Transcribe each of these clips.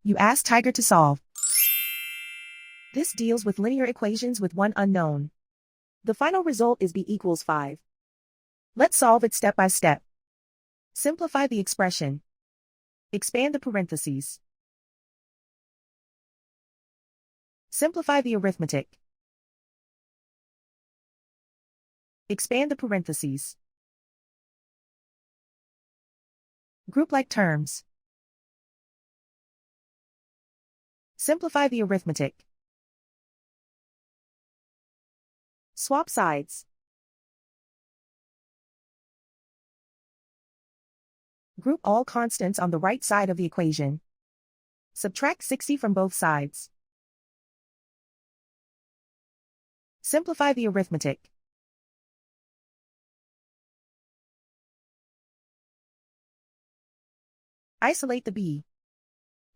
You ask Tiger to solve. This deals with linear equations with one unknown. The final result is b equals 5. Let's solve it step by step. Simplify the expression. Expand the parentheses. Simplify the arithmetic. Expand the parentheses. Group like terms. Simplify the arithmetic. Swap sides. Group all constants on the right side of the equation. Subtract 60 from both sides. Simplify the arithmetic. Isolate the b.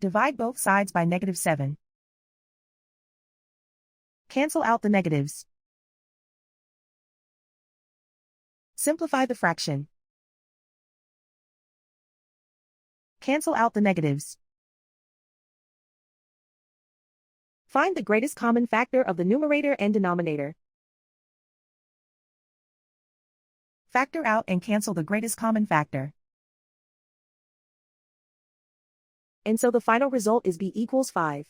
Divide both sides by -7. Cancel out the negatives. Simplify the fraction. Cancel out the negatives. Find the greatest common factor of the numerator and denominator. Factor out and cancel the greatest common factor. And so the final result is b equals 5.